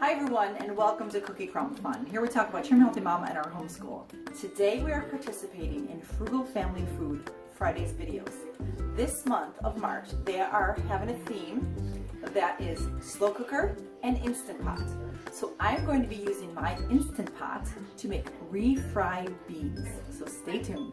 Hi everyone, and welcome to Cookie Crumb Fun. Here we talk about Trim Healthy Mama and our homeschool. Today we are participating in Frugal Family Food Fridays videos. This month of March, they are having a theme that is slow cooker and Instant Pot. So I'm going to be using my Instant Pot to make refried beans. So stay tuned.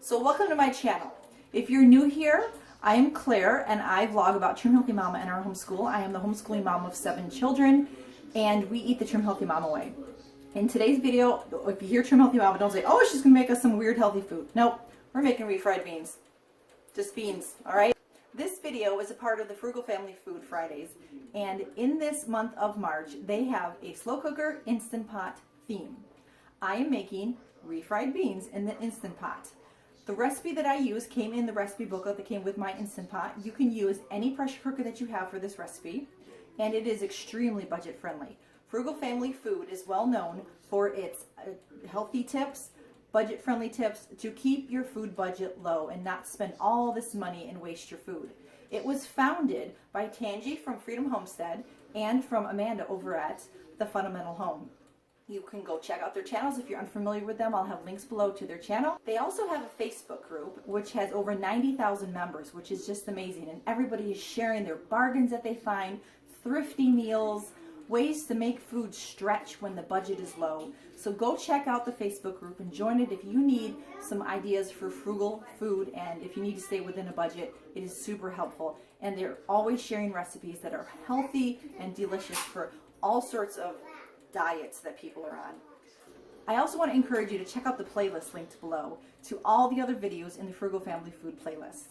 So welcome to my channel. If you're new here, I am Claire and I vlog about Trim Healthy Mama and our homeschool. I am the homeschooling mom of 7 children and we eat the Trim Healthy Mama way. In today's video, if you hear Trim Healthy Mama, don't say, oh, she's gonna make us some weird healthy food. Nope, we're making refried beans. Just beans, all right? This video is a part of the Frugal Family Food Fridays, and in this month of March, they have a slow cooker Instant Pot theme. I am making refried beans in the Instant Pot. The recipe that I use came in the recipe booklet that came with my Instant Pot. You can use any pressure cooker that you have for this recipe, and it is extremely budget friendly. Frugal Family Food is well known for its healthy tips, budget friendly tips to keep your food budget low and not spend all this money and waste your food. It was founded by Tangi from Freedom Homestead and from Amanda over at The Fundamental Home. You can go check out their channels. If you're unfamiliar with them, I'll have links below to their channel. They also have a Facebook group which has over 90,000 members, which is just amazing. And everybody is sharing their bargains that they find, thrifty meals, ways to make food stretch when the budget is low. So go check out the Facebook group and join it if you need some ideas for frugal food, and if you need to stay within a budget, it is super helpful. And they're always sharing recipes that are healthy and delicious for all sorts of diets that people are on. I also want to encourage you to check out the playlist linked below to all the other videos in the Frugal Family Food playlist.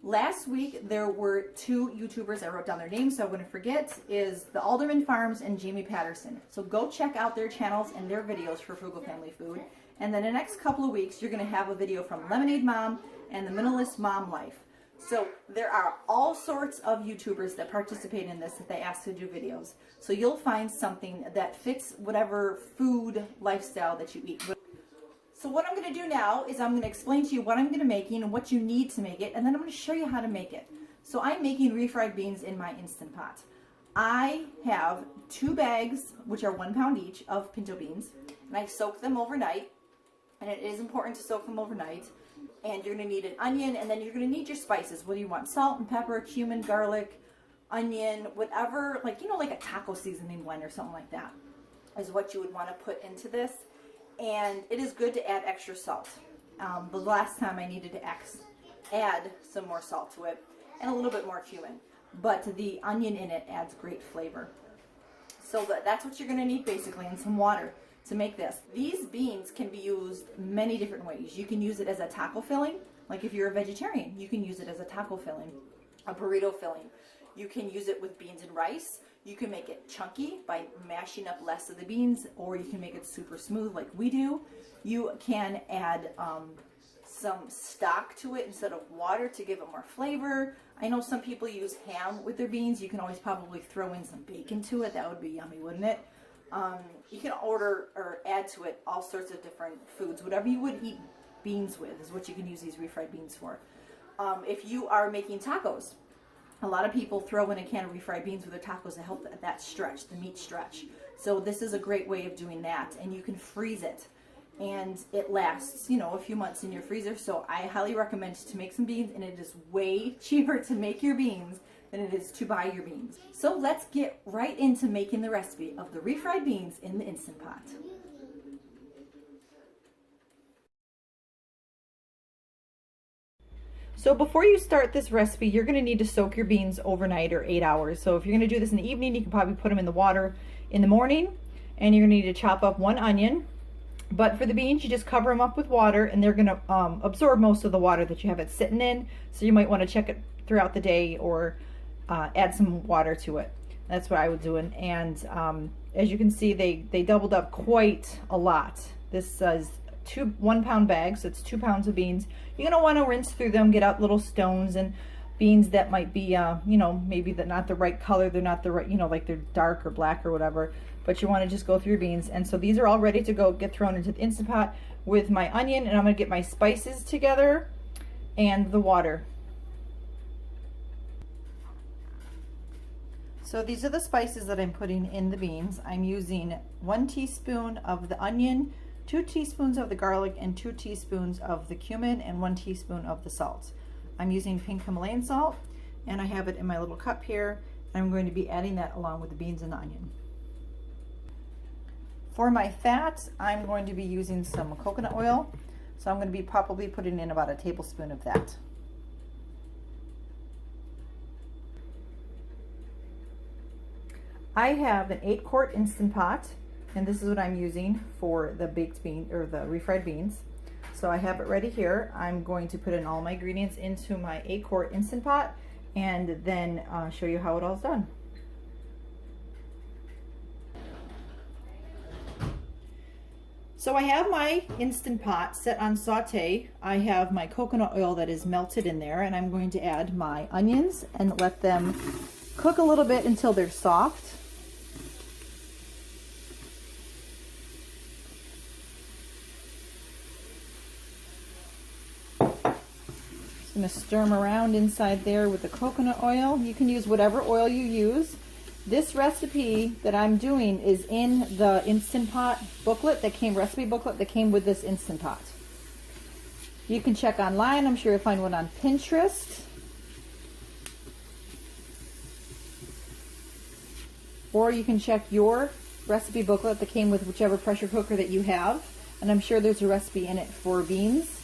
Last week there were 2 YouTubers, I wrote down their names so I wouldn't forget, is the Alderman Farms and Jamie Patterson. So go check out their channels and their videos for Frugal Family Food. And then the next couple of weeks you're going to have a video from Lemonade Mom and the Minimalist Mom Life. So there are all sorts of YouTubers that participate in this that they ask to do videos. So you'll find something that fits whatever food lifestyle that you eat. So what I'm going to do now is I'm going to explain to you what I'm going to make and what you need to make it, and then I'm going to show you how to make it. So I'm making refried beans in my Instant Pot. I have 2 bags, which are 1 pound each, of pinto beans, and I soak them overnight, and it is important to soak them overnight. And you're going to need an onion, and then you're going to need your spices. What do you want? Salt and pepper, cumin, garlic, onion, whatever, like, you know, like a taco seasoning blend or something like that is what you would want to put into this. And it is good to add extra salt. The last time I needed to add some more salt to it and a little bit more cumin. But the onion in it adds great flavor. So that's what you're going to need basically, and some water to make this. These beans can be used many different ways. You can use it as a taco filling. Like if you're a vegetarian, you can use it as a taco filling, a burrito filling. You can use it with beans and rice. You can make it chunky by mashing up less of the beans, or you can make it super smooth like we do. You can add some stock to it instead of water to give it more flavor. I know some people use ham with their beans. You can always probably throw in some bacon to it. That would be yummy, wouldn't it? You can order or add to it all sorts of different foods. Whatever you would eat beans with is what you can use these refried beans for. If you are making tacos, a lot of people throw in a can of refried beans with their tacos to help that stretch, the meat stretch. So this is a great way of doing that, and you can freeze it. And it lasts, you know, a few months in your freezer. So I highly recommend to make some beans, and it is way cheaper to make your beans than it is to buy your beans. So let's get right into making the recipe of the refried beans in the Instant Pot. So before you start this recipe, you're going to need to soak your beans overnight or 8 hours. So if you're going to do this in the evening, you can probably put them in the water in the morning, and you're going to need to chop up 1 onion. But for the beans, you just cover them up with water, and they're going to absorb most of the water that you have it sitting in. So you might want to check it throughout the day or add some water to it. That's what I would do. And as you can see, they doubled up quite a lot. This is 1 pound bags, so it's 2 pounds of beans. You're going to want to rinse through them, get out little stones and beans that might be, you know, maybe they're not the right color, they're not the right, you know, like they're dark or black or whatever, but you want to just go through your beans. And so these are all ready to go, get thrown into the Instant Pot with my onion, and I'm going to get my spices together and the water. So these are the spices that I'm putting in the beans. I'm using 1 teaspoon of the onion, 2 teaspoons of the garlic, and 2 teaspoons of the cumin, and 1 teaspoon of the salt. I'm using pink Himalayan salt, and I have it in my little cup here. I'm going to be adding that along with the beans and the onion. For my fat, I'm going to be using some coconut oil. So I'm going to be probably putting in about a tablespoon of that. I have an 8-quart Instant Pot, and this is what I'm using for the baked bean or the refried beans. So I have it ready here. I'm going to put in all my ingredients into my 8-quart Instant Pot and then show you how it all's done. So I have my Instant Pot set on saute. I have my coconut oil that is melted in there, and I'm going to add my onions and let them cook a little bit until they're soft. I'm going to stir them around inside there with the coconut oil. You can use whatever oil you use. This recipe that I'm doing is in the Instant Pot booklet that came, recipe booklet that came with this Instant Pot. You can check online. I'm sure you'll find one on Pinterest. Or you can check your recipe booklet that came with whichever pressure cooker that you have. And I'm sure there's a recipe in it for beans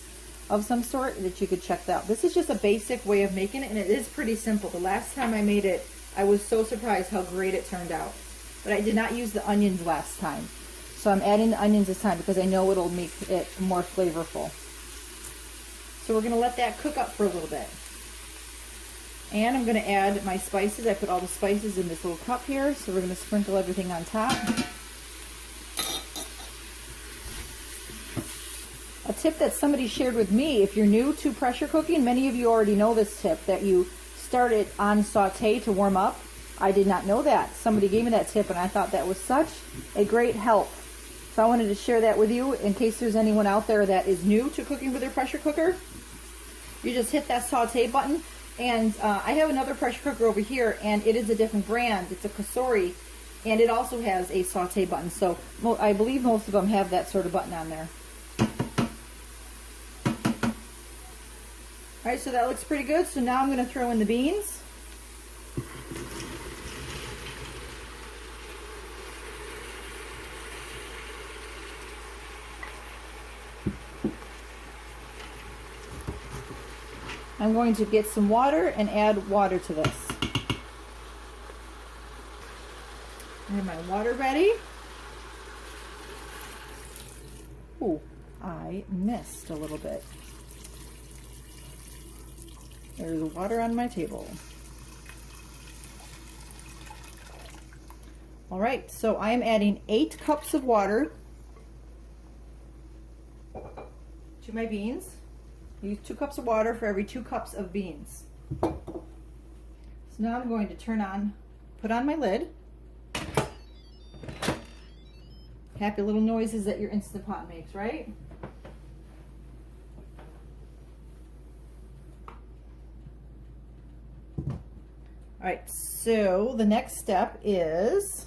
of some sort that you could check out. This is just a basic way of making it, and it is pretty simple. The last time I made it, I was so surprised how great it turned out. But I did not use the onions last time. So I'm adding the onions this time because I know it'll make it more flavorful. So we're going to let that cook up for a little bit. And I'm going to add my spices. I put all the spices in this little cup here, so we're going to sprinkle everything on top. A tip that somebody shared with me, if you're new to pressure cooking, many of you already know this tip, that you start it on saute to warm up. I did not know that. Somebody gave me that tip, and I thought that was such a great help. So I wanted to share that with you in case there's anyone out there that is new to cooking with their pressure cooker. You just hit that saute button, and I have another pressure cooker over here, and it is a different brand. It's a Kasori, and it also has a saute button. So I believe most of them have that sort of button on there. All right, so that looks pretty good. So now I'm going to throw in the beans. I'm going to get some water and add water to this. I have my water ready. Ooh, I missed a little bit. There's water on my table. All right, so I am adding 8 cups of water to my beans. Use 2 cups of water for every 2 cups of beans. So now I'm going to put on my lid. Happy little noises that your Instant Pot makes, right? All right, so the next step is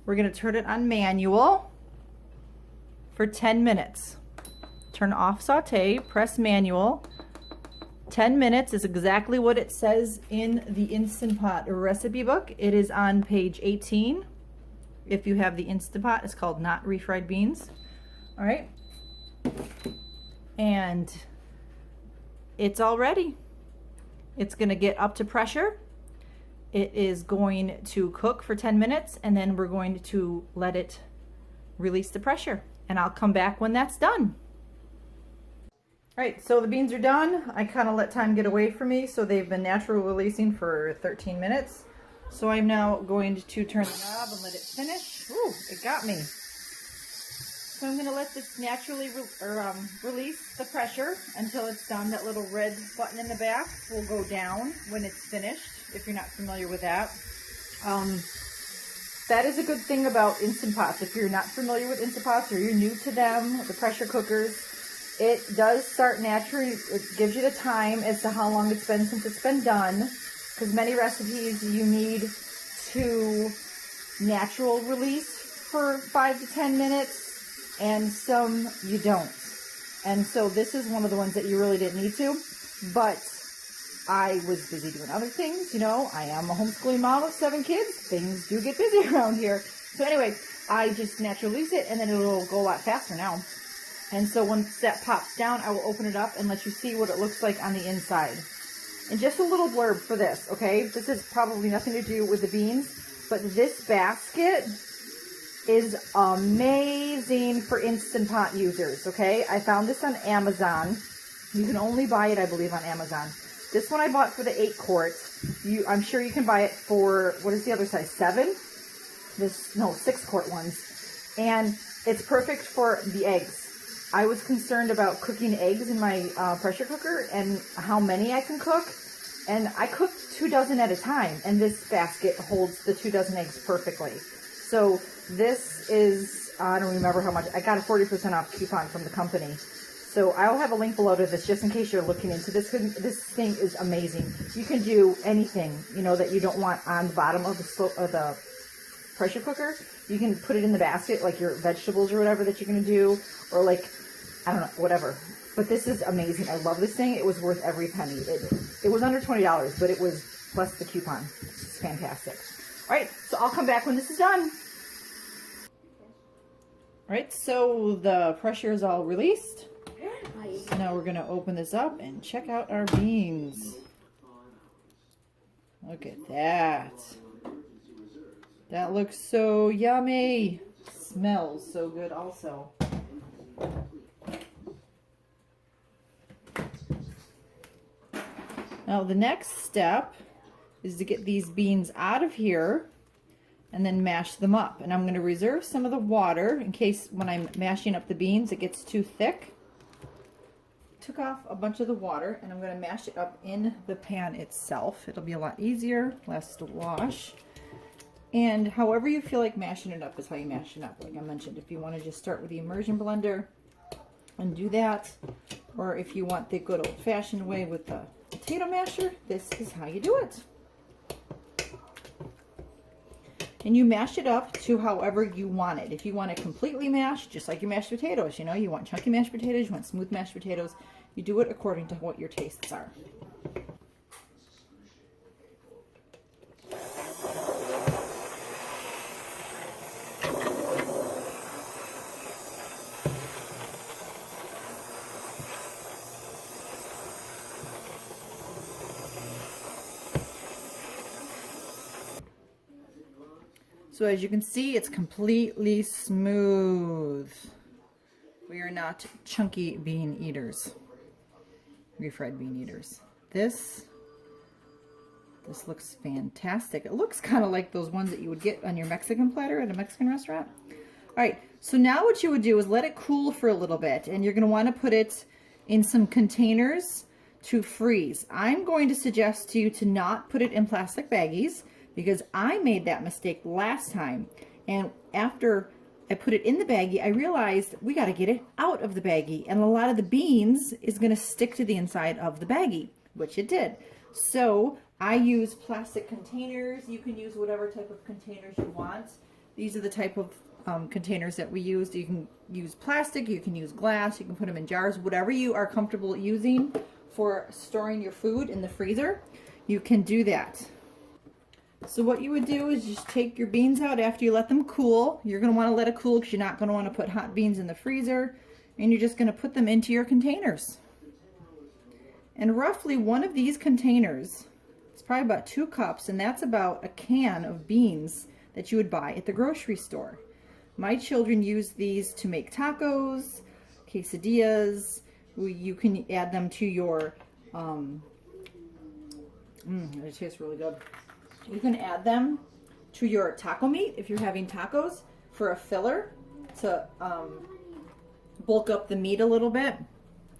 we're going to turn it on manual for 10 minutes. Turn off saute, press manual. 10 minutes is exactly what it says in the Instant Pot recipe book. It is on page 18. If you have the Instant Pot, it's called Not Refried Beans. All right. And it's all ready. It's going to get up to pressure. It is going to cook for 10 minutes, and then we're going to let it release the pressure. And I'll come back when that's done. All right, so the beans are done. I kind of let time get away from me, so they've been naturally releasing for 13 minutes. So I'm now going to turn the knob and let it finish. Ooh, it got me. So I'm going to let this naturally release the pressure until it's done. That little red button in the back will go down when it's finished, if you're not familiar with that. That is a good thing about Instant Pots. If you're not familiar with Instant Pots or you're new to them, the pressure cookers, it does start naturally. It gives you the time as to how long it's been since it's been done, because many recipes you need to natural release for 5 to 10 minutes, and some you don't. And so this is one of the ones that you really didn't need to, but I was busy doing other things. You know, I am a homeschooling mom of 7 kids. Things do get busy around here. So anyway, I just naturally release it, and then it'll go a lot faster now. And so once that pops down, I will open it up and let you see what it looks like on the inside. And just a little blurb for this, okay? This has probably nothing to do with the beans, but this basket is amazing for Instant Pot users, okay? I found this on Amazon. You can only buy it, I believe, on Amazon. This one I bought for the 8-quart. I'm sure you can buy it for, what is the other size, 7? 6-quart ones. And it's perfect for the eggs. I was concerned about cooking eggs in my pressure cooker and how many I can cook. And I cooked 2 dozen at a time, and this basket holds the 2 dozen eggs perfectly. So this is, I don't remember how much, I got a 40% off coupon from the company. So I'll have a link below to this just in case you're looking into this. This thing is amazing. You can do anything, you know, that you don't want on the bottom of the pressure cooker. You can put it in the basket, like your vegetables or whatever that you're going to do, or like, I don't know, whatever. But this is amazing. I love this thing. It was worth every penny. It was under $20, but it was plus the coupon. It's fantastic. All right, so I'll come back when this is done. All right, so the pressure is all released. So now we're going to open this up and check out our beans. Look at that. That looks so yummy. Smells so good also. Now the next step is to get these beans out of here and then mash them up. And I'm going to reserve some of the water in case when I'm mashing up the beans it gets too thick. Took off a bunch of the water and I'm going to mash it up in the pan itself. It'll be a lot easier, less to wash. And however you feel like mashing it up is how you mash it up. Like I mentioned, if you want to just start with the immersion blender and do that, or if you want the good old-fashioned way with the potato masher, this is how you do it. And you mash it up to however you want it. If you want it completely mashed, just like you mash potatoes, you know, you want chunky mashed potatoes, you want smooth mashed potatoes, you do it according to what your tastes are. So as you can see, it's completely smooth. We are not chunky bean eaters, refried bean eaters. This looks fantastic. It looks kind of like those ones that you would get on your Mexican platter at a Mexican restaurant. All right, so now what you would do is let it cool for a little bit, and you're going to want to put it in some containers to freeze. I'm going to suggest to you to not put it in plastic baggies, because I made that mistake last time, and after I put it in the baggie, I realized we got to get it out of the baggie, and a lot of the beans is going to stick to the inside of the baggie, which it did. So I use plastic containers. You can use whatever type of containers you want. These are the type of containers that we use. You can use plastic, you can use glass, you can put them in jars, whatever you are comfortable using for storing your food in the freezer, you can do that. So what you would do is just take your beans out after you let them cool. You're going to want to let it cool because you're not going to want to put hot beans in the freezer. And you're just going to put them into your containers. And roughly one of these containers, it's probably about 2 cups, and that's about a can of beans that you would buy at the grocery store. My children use these to make tacos, quesadillas. You can add them to your, it tastes really good. You can add them to your taco meat if you're having tacos for a filler to bulk up the meat a little bit.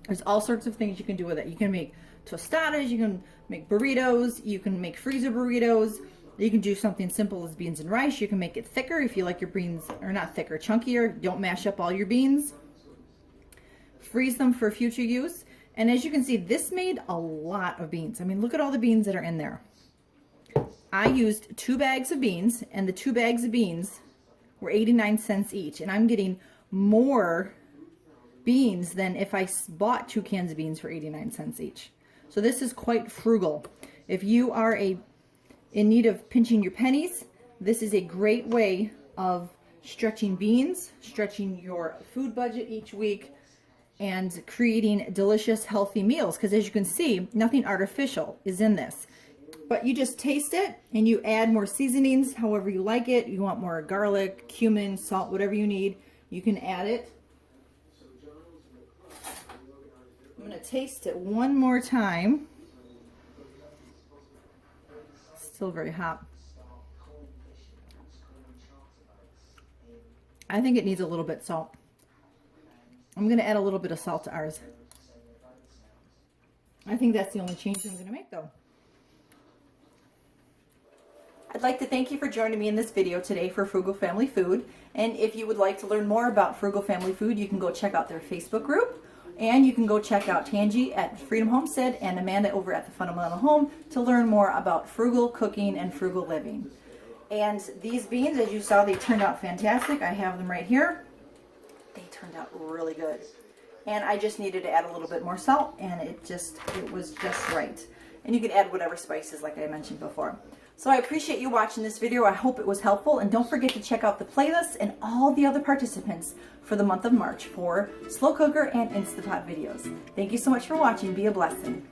There's all sorts of things you can do with it. You can make tostadas, you can make burritos, you can make freezer burritos. You can do something simple as beans and rice. You can make it thicker if you like your beans, or not thicker, chunkier. Don't mash up all your beans. Freeze them for future use. And as you can see, this made a lot of beans. I mean, look at all the beans that are in there. I used 2 bags of beans, and the 2 bags of beans were 89 cents each, and I'm getting more beans than if I bought 2 cans of beans for 89 cents each. So this is quite frugal. If you are in need of pinching your pennies, this is a great way of stretching beans, stretching your food budget each week, and creating delicious, healthy meals. Because as you can see, nothing artificial is in this. But you just taste it and you add more seasonings however you like it. You want more garlic, cumin, salt, whatever you need, you can add it. I'm going to taste it one more time. Still very hot. I think it needs a little bit salt. I'm going to add a little bit of salt to ours. I think that's the only change I'm going to make though. I'd like to thank you for joining me in this video today for Frugal Family Food. And if you would like to learn more about Frugal Family Food, you can go check out their Facebook group. And you can go check out Tangi at Freedom Homestead and Amanda over at the Fundamental Home to learn more about frugal cooking and frugal living. And these beans, as you saw, they turned out fantastic. I have them right here. They turned out really good. And I just needed to add a little bit more salt, and it was just right. And you can add whatever spices like I mentioned before. So I appreciate you watching this video. I hope it was helpful, and don't forget to check out the playlist and all the other participants for the month of March for slow cooker and Instapot videos. Thank you so much for watching. Be a blessing.